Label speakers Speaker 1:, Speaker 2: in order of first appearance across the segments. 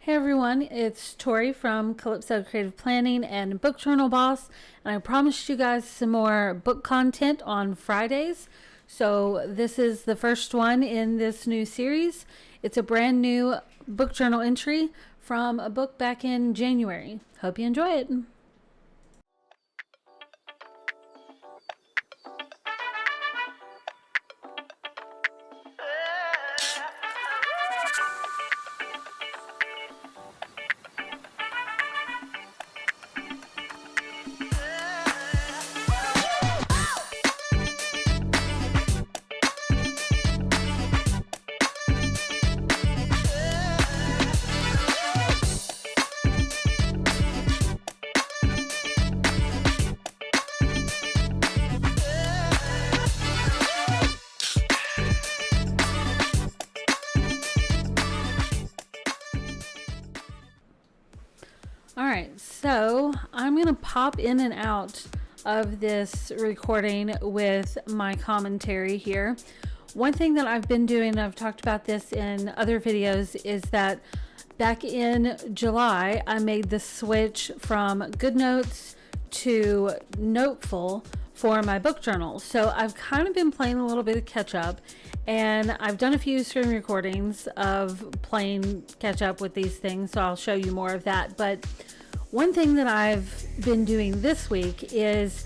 Speaker 1: Hey everyone, it's Tori from Calypso Creative Planning and Book Journal Boss, and I promised you guys some more book content on Fridays. So this is the first one in this new series. It's a brand new book journal entry from a book back in January. Hope you enjoy it. Alright, so I'm going to pop in and out of this recording with my commentary here. One thing that I've been doing, and I've talked about this in other videos, is that back in July I made the switch from GoodNotes to Noteful for my book journal. So I've kind of been playing a little bit of catch up, and I've done a few screen recordings of playing catch up with these things, so I'll show you more of that. But one thing that I've been doing this week is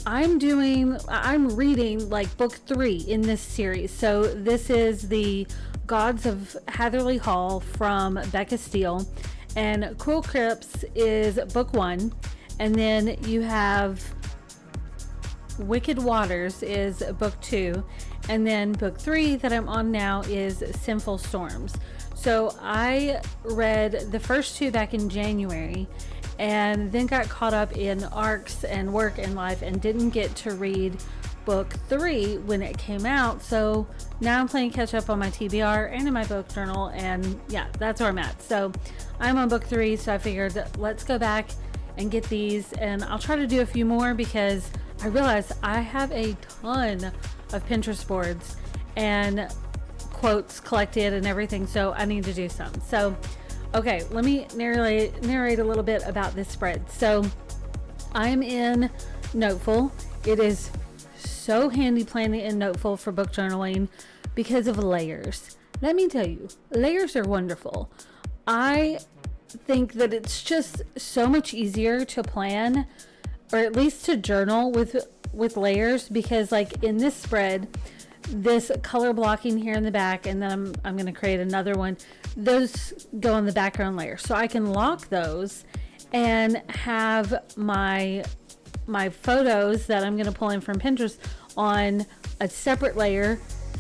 Speaker 1: I'm reading like book 3 in this series. So this is the Gods of Hatherley Hall from Becca Steele, and Crypts is book 1, and then you have Wicked Waters is book 2, and then book 3 that I'm on now is Sinful Storms. So I read the first 2 back in January and then got caught up in arcs and work and life and didn't get to read book 3 when it came out. So now I'm playing catch up on my TBR and in my book journal, and yeah, that's where I'm at. So I'm on book 3, so I figured let's go back and get these, and I'll try to do a few more because I realized I have a ton of Pinterest boards and quotes collected and everything, so I need to do some. So okay, let me narrate a little bit about this spread. So I'm in Noteful. It is so handy planning in Noteful for book journaling because of layers. Let me tell you, layers are wonderful. I think that it's just so much easier to plan, or at least to journal with layers, because like in this spread, this color blocking here in the back, and then I'm going to create another one. Those go on the background layer, so I can lock those and have my photos that I'm going to pull in from Pinterest on a separate layer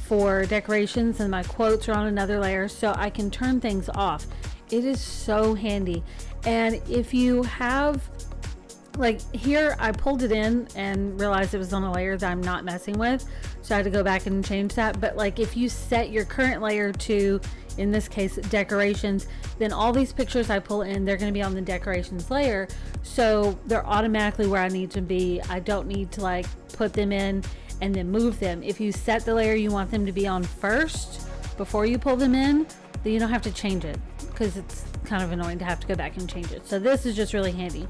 Speaker 1: for decorations, and my quotes are on another layer, so I can turn things off. It is so handy. And if you have, like here, I pulled it in and realized it was on a layer that I'm not messing with, so I had to go back and change that. But like if you set your current layer to, in this case, decorations, then all these pictures I pull in, they're going to be on the decorations layer, so they're automatically where I need to be. I don't need to like put them in and then move them. If you set the layer you want them to be on first before you pull them in, then you don't have to change it, because it's kind of annoying to have to go back and change it. So this is just really handy.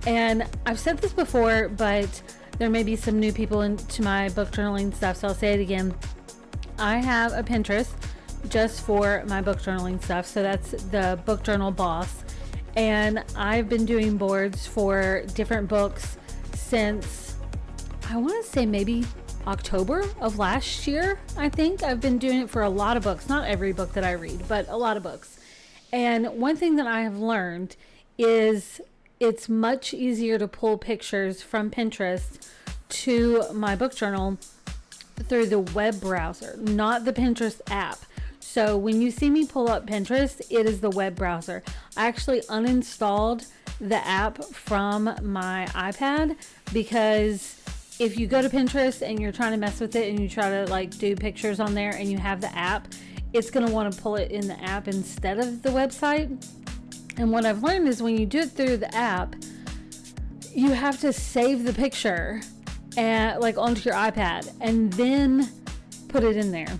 Speaker 1: And I've said this before, but there may be some new people into my book journaling stuff, so I'll say it again. I have a Pinterest just for my book journaling stuff, so that's the Book Journal Boss, and I've been doing boards for different books since, I want to say maybe October of last year. I think I've been doing it for a lot of books, not every book that I read, but a lot of books. And one thing that I have learned is it's much easier to pull pictures from Pinterest to my book journal through the web browser, not the Pinterest app. So when you see me pull up Pinterest, it is the web browser. I actually uninstalled the app from my iPad, because if you go to Pinterest and you're trying to mess with it and you try to like do pictures on there and you have the app, it's going to want to pull it in the app instead of the website. And what I've learned is when you do it through the app, you have to save the picture and like onto your iPad and then put it in there.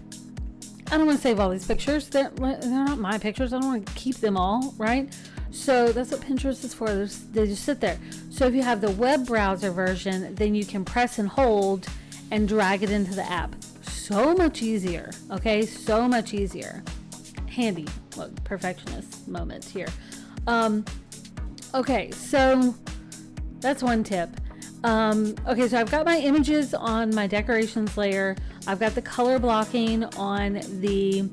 Speaker 1: I don't want to save all these pictures. They're not my pictures. I don't want to keep them all, right? So that's what Pinterest is for. They just sit there. So if you have the web browser version, then you can press and hold and drag it into the app. So much easier, okay? So much easier. Handy. Look, perfectionist moment here. Okay, so that's one tip. Okay, so I've got my images on my decorations layer. I've got the color blocking on the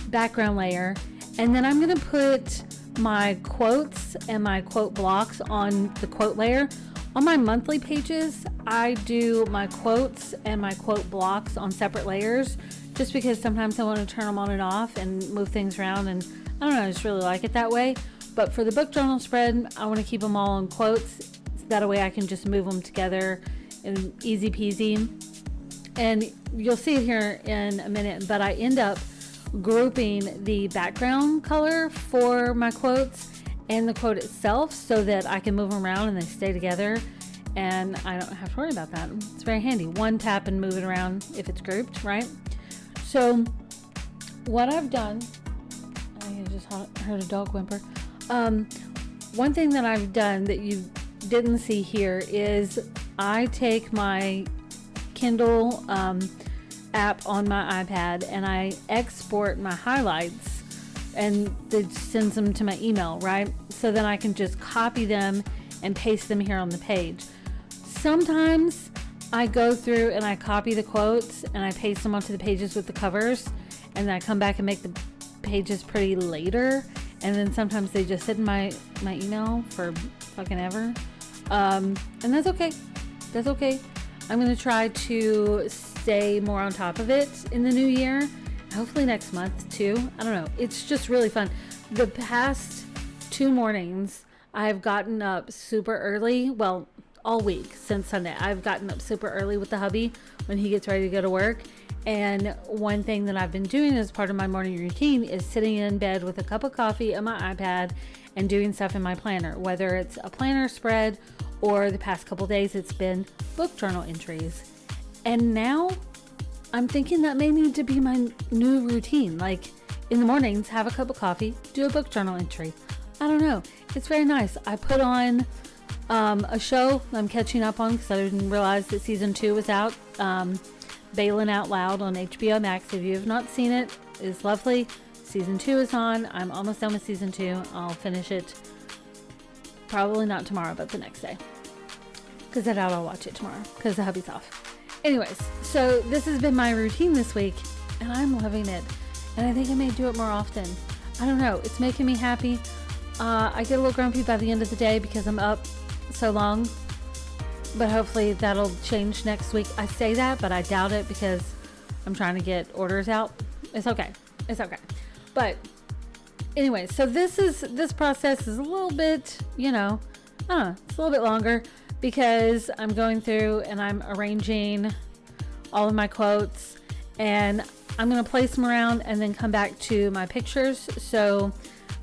Speaker 1: background layer. And then I'm going to put my quotes and my quote blocks on the quote layer. On my monthly pages, I do my quotes and my quote blocks on separate layers, just because sometimes I want to turn them on and off and move things around, and I don't know, I just really like it that way. But for the book journal spread, I want to keep them all in quotes. That way I can just move them together and easy peasy. And you'll see it here in a minute, but I end up grouping the background color for my quotes and the quote itself so that I can move them around and they stay together, and I don't have to worry about that. It's very handy. One tap and move it around if it's grouped, right? So what I've done, I just heard a dog whimper. One thing that I've done that you didn't see here is I take my Kindle app on my iPad and I export my highlights, and it sends them to my email, right? So then I can just copy them and paste them here on the page. Sometimes I go through and I copy the quotes and I paste them onto the pages with the covers, and then I come back and make the pages pretty later, and then sometimes they just sit in my email for fucking ever. And that's okay. That's okay. I'm going to try to stay more on top of it in the new year. Hopefully next month too. I don't know. It's just really fun. The past 2 mornings, I've gotten up super early. Well, all week since Sunday, I've gotten up super early with the hubby when he gets ready to go to work. And one thing that I've been doing as part of my morning routine is sitting in bed with a cup of coffee and my iPad and doing stuff in my planner, whether it's a planner spread or the past couple days it's been book journal entries. And now I'm thinking that may need to be my new routine. Like in the mornings, have a cup of coffee, do a book journal entry. I don't know. It's very nice. I put on a show I'm catching up on because I didn't realize that season 2 was out. Bailin' Out Loud on HBO Max. If you have not seen it, it's lovely. Season 2 is on. I'm almost done with season 2. I'll finish it probably not tomorrow, but the next day. Because I doubt I'll watch it tomorrow because the hubby's off. Anyways, so this has been my routine this week and I'm loving it. And I think I may do it more often. I don't know. It's making me happy. I get a little grumpy by the end of the day because I'm up so long. But hopefully that'll change next week. I say that, but I doubt it because I'm trying to get orders out. It's okay. It's okay. But anyway, so this process is a little bit, it's a little bit longer because I'm going through and I'm arranging all of my quotes and I'm going to place them around and then come back to my pictures. So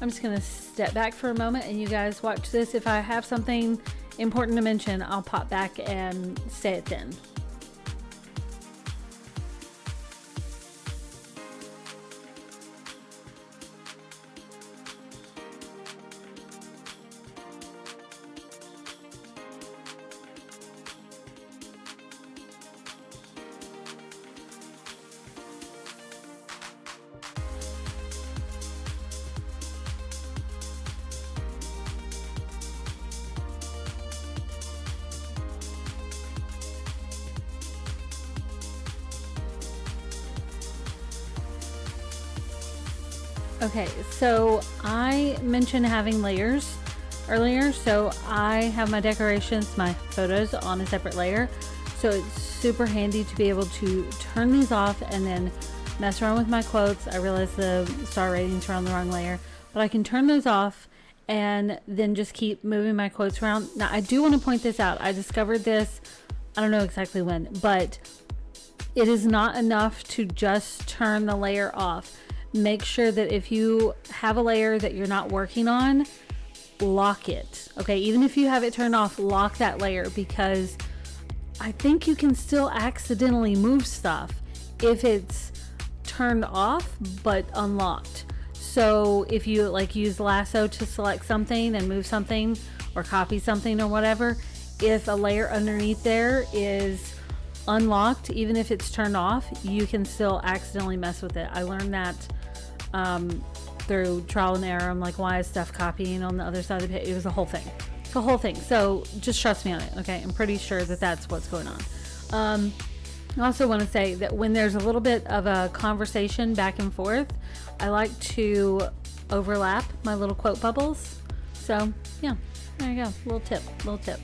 Speaker 1: I'm just going to step back for a moment and you guys watch this. If I have something important to mention, I'll pop back and say it then. Okay, so I mentioned having layers earlier, so I have my decorations, my photos on a separate layer, so it's super handy to be able to turn these off and then mess around with my quotes. I realize the star ratings are on the wrong layer, but I can turn those off and then just keep moving my quotes around. Now, I do want to point this out. I discovered this, I don't know exactly when, but it is not enough to just turn the layer off. Make sure that if you have a layer that you're not working on, lock it. Okay, even if you have it turned off, lock that layer, because I think you can still accidentally move stuff if it's turned off but unlocked. So if you like use lasso to select something and move something or copy something or whatever, if a layer underneath there is unlocked, even if it's turned off, you can still accidentally mess with it. I learned that through trial and error. I'm like, why is stuff copying on the other side of the page? It was a whole thing. It's a whole thing. So just trust me on it. Okay. I'm pretty sure that that's what's going on. I also want to say that when there's a little bit of a conversation back and forth, I like to overlap my little quote bubbles. So yeah, there you go. Little tip.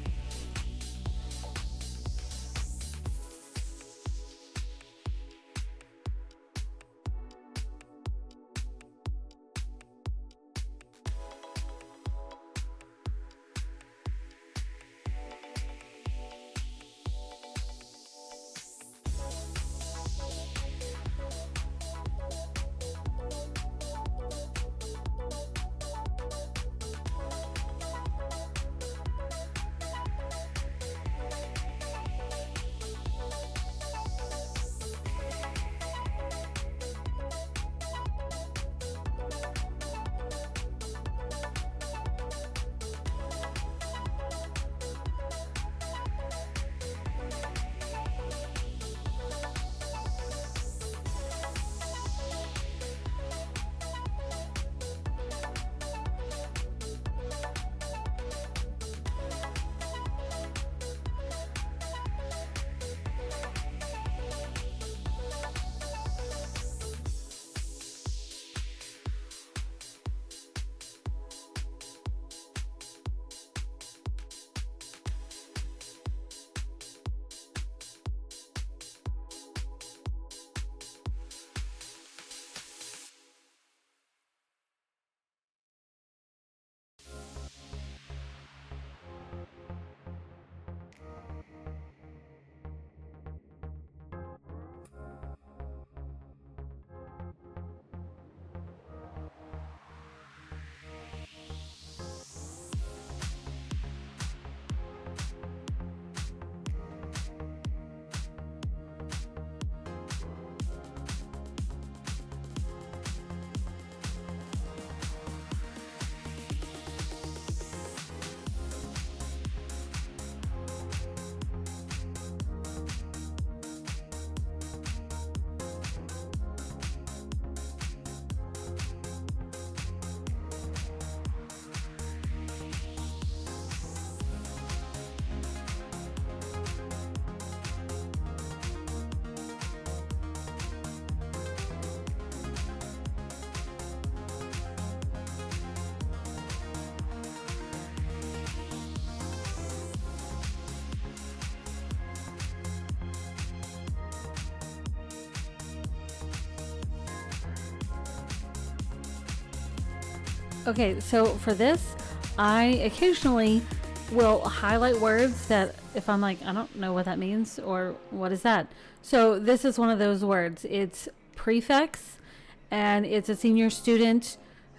Speaker 1: Okay, so for this, I occasionally will highlight words that if I'm like, I don't know what that means or what is that. So this is one of those words. It's prefix, and it's a senior student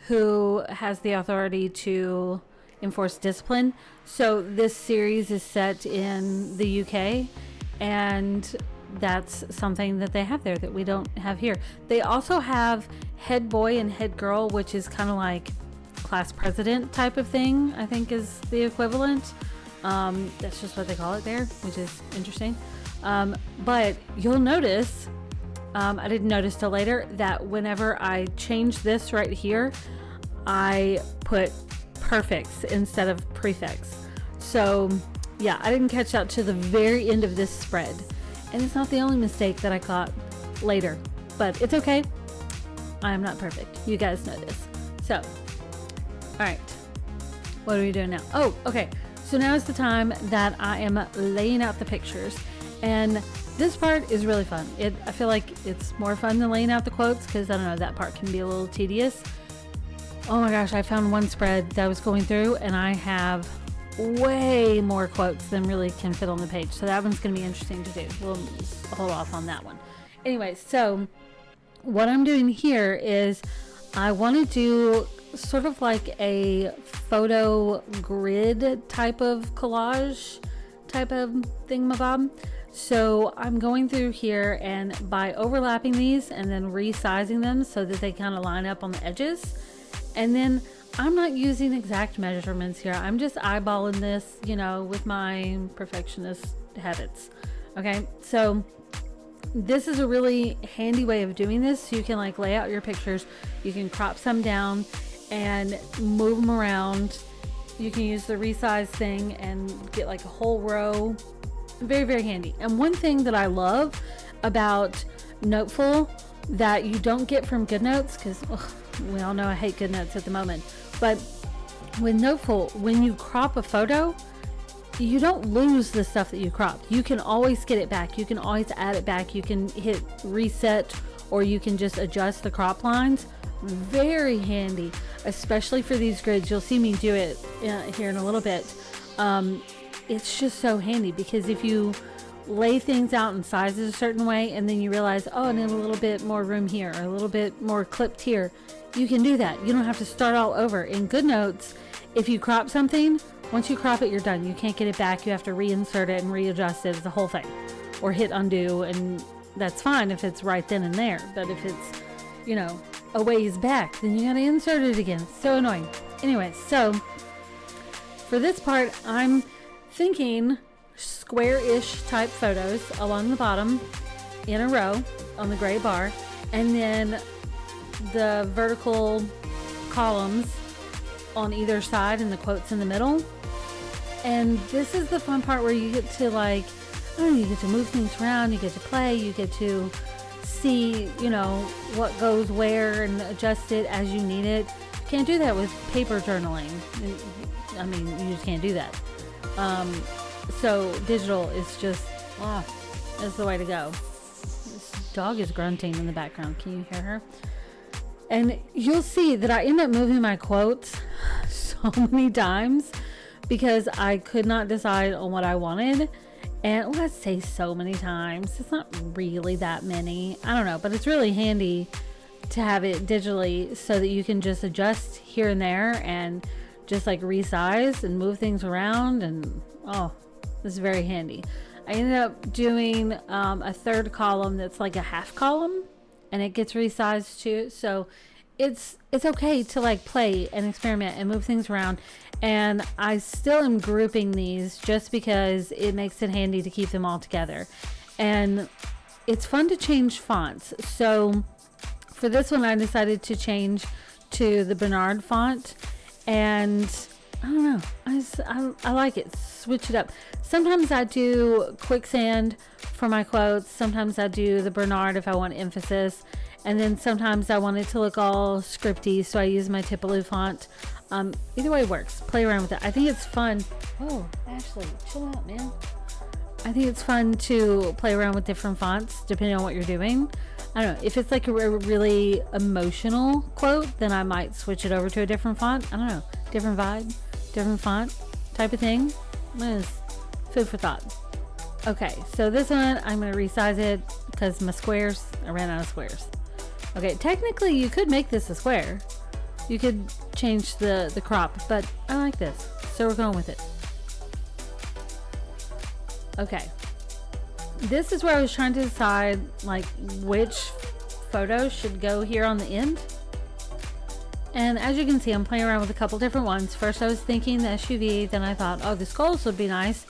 Speaker 1: who has the authority to enforce discipline. So this series is set in the UK, and that's something that they have there that we don't have here. They also have head boy and head girl, which is kind of like class president type of thing, I think is the equivalent. That's just what they call it there, which is interesting. But you'll notice, I didn't notice till later, that whenever I change this right here, I put prefix instead of prefix. So yeah, I didn't catch that to the very end of this spread. And it's not the only mistake that I caught later, but it's okay. I am not perfect. You guys know this. So, all right, what are we doing now? Oh, okay. So now is the time that I am laying out the pictures, and this part is really fun. I feel like it's more fun than laying out the quotes because I don't know, that part can be a little tedious. Oh my gosh, I found one spread that I was going through, and I have way more quotes than really can fit on the page. So that one's going to be interesting to do. We'll just hold off on that one. Anyway, so what I'm doing here is I want to do sort of like a photo grid type of collage type of thingamabob. So I'm going through here, and by overlapping these and then resizing them so that they kind of line up on the edges, and then I'm not using exact measurements here. I'm just eyeballing this, you know, with my perfectionist habits. Okay, so this is a really handy way of doing this. So you can like lay out your pictures, you can crop some down and move them around. You can use the resize thing and get like a whole row. Very, very handy. And one thing that I love about Noteful that you don't get from GoodNotes, because we all know I hate GoodNotes at the moment, but with Noteful, when you crop a photo, you don't lose the stuff that you cropped. You can always get it back. You can always add it back. You can hit reset, or you can just adjust the crop lines. Very handy, especially for these grids. You'll see me do it here in a little bit. It's just so handy, because if you lay things out in sizes a certain way and then you realize, oh, I need a little bit more room here or a little bit more clipped here, you can do that. You don't have to start all over. In GoodNotes, if you crop something, once you crop it, you're done. You can't get it back. You have to reinsert it and readjust it as the whole thing, or hit undo, and that's fine if it's right then and there. But if it's, you know, a ways back, then you gotta insert it again. It's so annoying. Anyway, so for this part, I'm thinking square-ish type photos along the bottom in a row on the gray bar, and then the vertical columns on either side and the quotes in the middle. And this is the fun part where you get to, like, I don't know, you get to move things around, you get to play, you get to see, you know, what goes where and adjust it as you need it. You can't do that with paper journaling. I mean, you just can't do that. So digital is just, that's the way to go. This dog is grunting in the background. Can you hear her? And you'll see that I end up moving my quotes so many times because I could not decide on what I wanted. And let's say so many times, it's not really that many. I don't know, but it's really handy to have it digitally so that you can just adjust here and there and just like resize and move things around. And this is very handy. I ended up doing a third column that's like a half column, and it gets resized too. So it's okay to like play and experiment and move things around. And I still am grouping these just because it makes it handy to keep them all together. And it's fun to change fonts. So for this one, I decided to change to the Bernard font, and I don't know, I like it. Switch it up. Sometimes I do quicksand for my quotes. Sometimes I do the Bernard if I want emphasis. And then sometimes I want it to look all scripty, so I use my Tipaloo font. Either way works. Play around with it. I think it's fun. Oh, Ashley, chill out, man. I think it's fun to play around with different fonts depending on what you're doing. I don't know. If it's like a really emotional quote, then I might switch it over to a different font. I don't know. Different vibe, different font type of thing. Food for thought. Okay, so this one, I'm going to resize it because my squares, I ran out of squares. Okay, technically you could make this a square. You could change the crop, but I like this, so we're going with it. Okay, this is where I was trying to decide like which photo should go here on the end. And as you can see, I'm playing around with a couple different ones. First I was thinking the SUV, then I thought, oh, the skulls would be nice.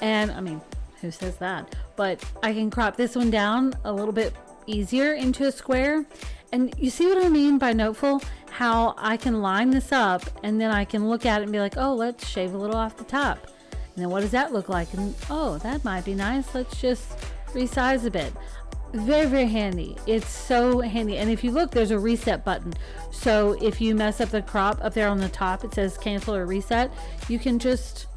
Speaker 1: And I mean, who says that? But I can crop this one down a little bit easier into a square. And you see what I mean by Noteful? How I can line this up and then I can look at it and be like, oh, let's shave a little off the top. And then what does that look like? And oh, that might be nice. Let's just resize a bit. Very, very handy. It's so handy. And if you look, there's a reset button. So if you mess up the crop up there on the top, it says cancel or reset. You can just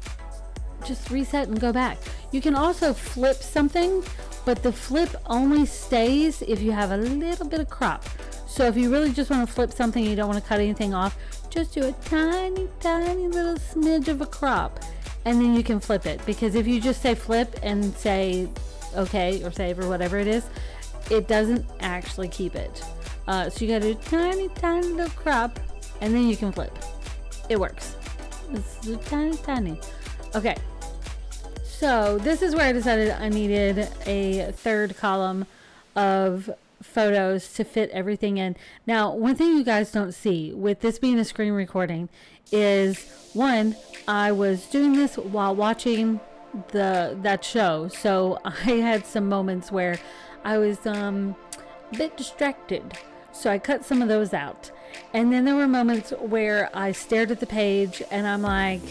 Speaker 1: reset and go back. You can also flip something, but the flip only stays if you have a little bit of crop. So if you really just want to flip something and you don't want to cut anything off, just do a tiny, tiny little smidge of a crop, and then you can flip it. Because if you just say flip and say okay or save or whatever it is, it doesn't actually keep it. So you gotta do a tiny, tiny little crop, and then you can flip. It works. It's tiny, tiny. Okay. So this is where I decided I needed a third column of photos to fit everything in. Now, one thing you guys don't see with this being a screen recording is, one, I was doing this while watching that show, so I had some moments where I was a bit distracted, so I cut some of those out. And then there were moments where I stared at the page and I'm like,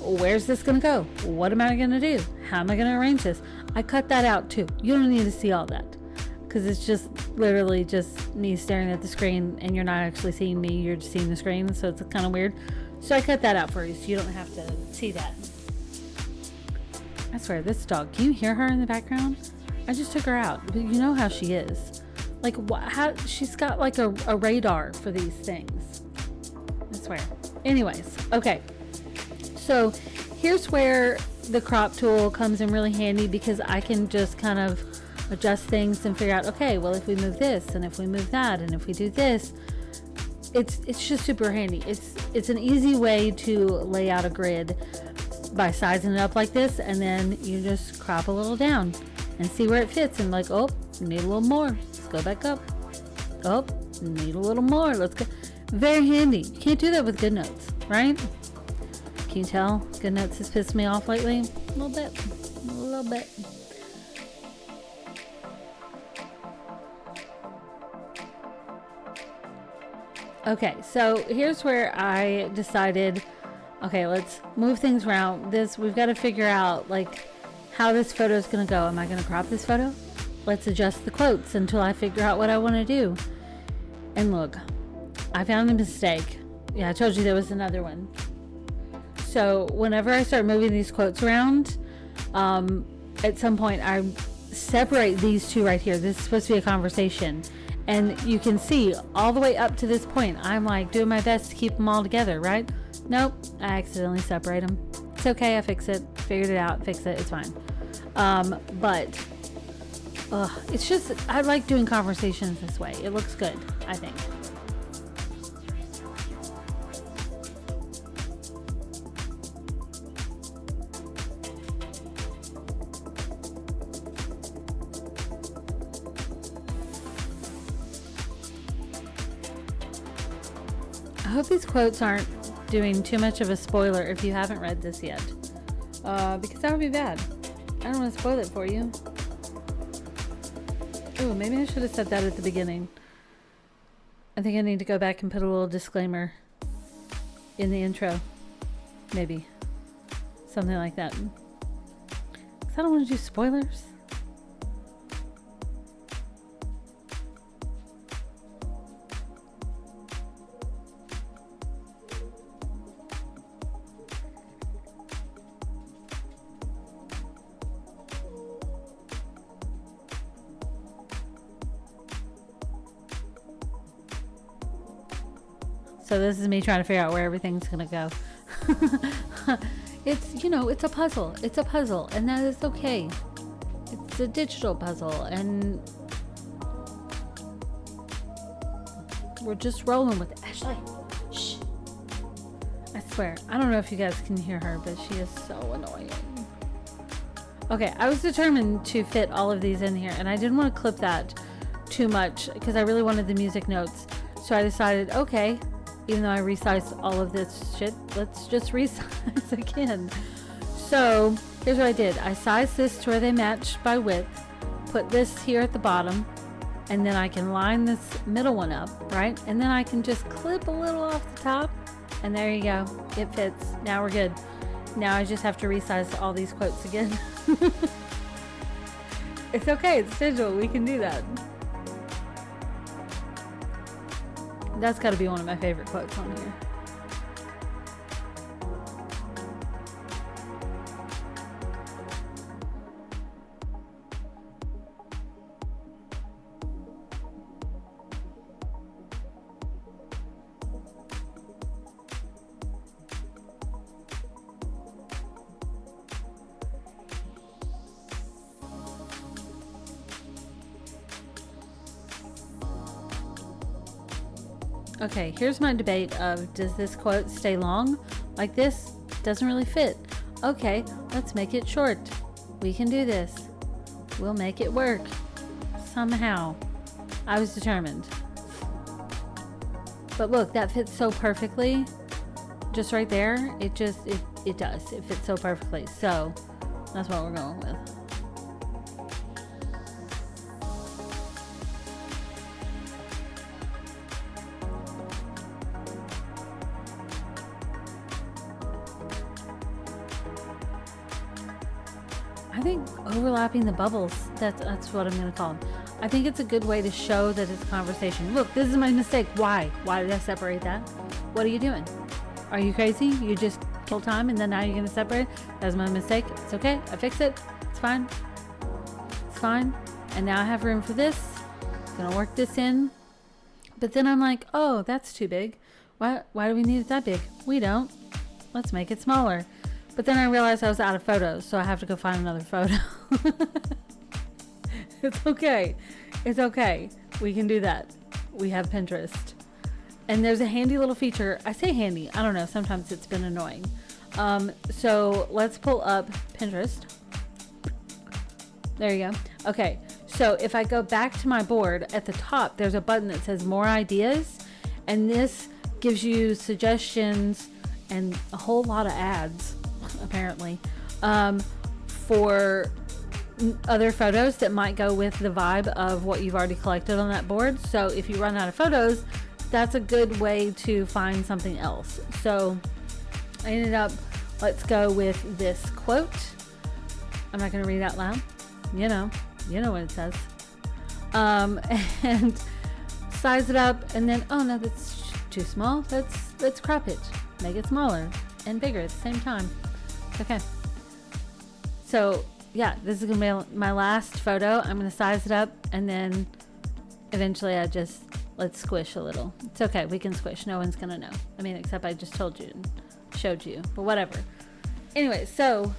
Speaker 1: where's this gonna go? What am I gonna do? How am I gonna arrange this? I cut that out too. You don't need to see all that, because it's just literally just me staring at the screen and you're not actually seeing me, you're just seeing the screen, so it's kind of weird. So I cut that out for you so you don't have to see that. I swear, this dog, can you hear her in the background? I just took her out, but you know how she is. Like, how she's got like a radar for these things. I swear. Anyways, okay. So here's where the crop tool comes in really handy, because I can just kind of adjust things and figure out, okay, well, if we move this and if we move that and if we do this, it's just super handy. It's an easy way to lay out a grid by sizing it up like this, and then you just crop a little down and see where it fits, and like, oh, need a little more, let's go back up. Oh, need a little more, let's go. Very handy. You can't do that with GoodNotes, right? Can you tell GoodNotes has pissed me off lately? A little bit. Okay, so here's where I decided, okay, let's move things around. We've got to figure out like how this photo is going to go. Am I going to crop this photo? Let's adjust the quotes until I figure out what I want to do. And look, I found a mistake. Yeah, I told you there was another one. So whenever I start moving these quotes around, at some point I separate these two right here. This is supposed to be a conversation. And you can see all the way up to this point, I'm like doing my best to keep them all together, right? Nope, I accidentally separate them. It's okay, I fix it, figured it out, fix it, it's fine. But it's just, I like doing conversations this way. It looks good, I think. I hope these quotes aren't doing too much of a spoiler if you haven't read this yet, because that would be bad. I don't want to spoil it for you. Oh, maybe I should have said that at the beginning. I think I need to go back and put a little disclaimer in the intro. Maybe. Something like that. Because I don't want to do spoilers. So this is me trying to figure out where everything's gonna go. It's, it's a puzzle. It's a puzzle, and that is okay. It's a digital puzzle, and we're just rolling with it. Ashley, shh. I swear, I don't know if you guys can hear her, but she is so annoying. Okay, I was determined to fit all of these in here, and I didn't want to clip that too much because I really wanted the music notes. So I decided, okay, even though I resized all of this shit, let's just resize again. So here's what I did. I sized this to where they match by width, put this here at the bottom, and then I can line this middle one up, right? And then I can just clip a little off the top, and there you go. It fits. Now we're good. Now I just have to resize all these quotes again. It's okay. It's digital. We can do that. That's got to be one of my favorite quotes on here. Okay, here's my debate of, does this quote stay long like this? Doesn't really fit. Okay, let's make it short. We can do this. We'll make it work. Somehow. I was determined. But look, that fits so perfectly. Just right there. It does. It fits so perfectly. So that's what we're going with. I think overlapping the bubbles, that's what I'm going to call them. I think it's a good way to show that it's conversation. Look, this is my mistake. Why? Why did I separate that? What are you doing? Are you crazy? You just killed time and then now you're going to separate? That's my mistake. It's okay. I fix it. It's fine. It's fine. And now I have room for this. I'm going to work this in. But then I'm like, oh, that's too big. Why do we need it that big? We don't. Let's make it smaller. But then I realized I was out of photos, so I have to go find another photo. It's okay. It's okay. We can do that. We have Pinterest. And there's a handy little feature. I say handy. I don't know. Sometimes it's been annoying. So let's pull up Pinterest. There you go. Okay. So if I go back to my board, at the top, there's a button that says More Ideas. And this gives you suggestions and a whole lot of ads, apparently, for other photos that might go with the vibe of what you've already collected on that board. So if you run out of photos, that's a good way to find something else. So I ended up, let's go with this quote. I'm not going to read it out loud. You know what it says. And size it up, and then, oh no, that's too small. Let's crop it, make it smaller and bigger at the same time. Okay. So yeah, this is gonna be my last photo. I'm gonna size it up, and then eventually let's squish a little. It's okay, we can squish. No one's gonna know. I mean, except I just told you and showed you, but whatever. Anyway, so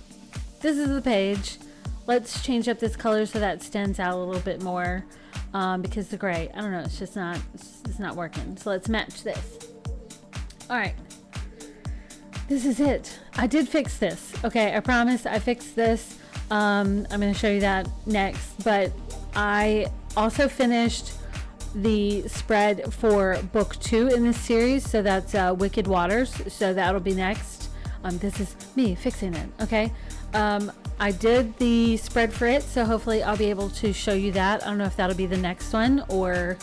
Speaker 1: this is the page. Let's change up this color so that stands out a little bit more, because the gray, I don't know, it's not working. So let's match this. All right. This is it. I did fix this. Okay, I promise I fixed this. I'm going to show you that next. But I also finished the spread for book 2 in this series. So that's Wicked Waters. So that'll be next. This is me fixing it. Okay. I did the spread for it. So hopefully I'll be able to show you that. I don't know if that'll be the next one or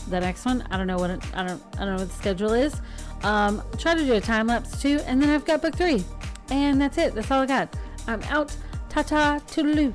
Speaker 1: the next one. I don't know what I don't know what the schedule is. Try to do a time lapse too, and then I've got book 3, and that's it. That's all I got. I'm out. Ta-ta, toodaloo.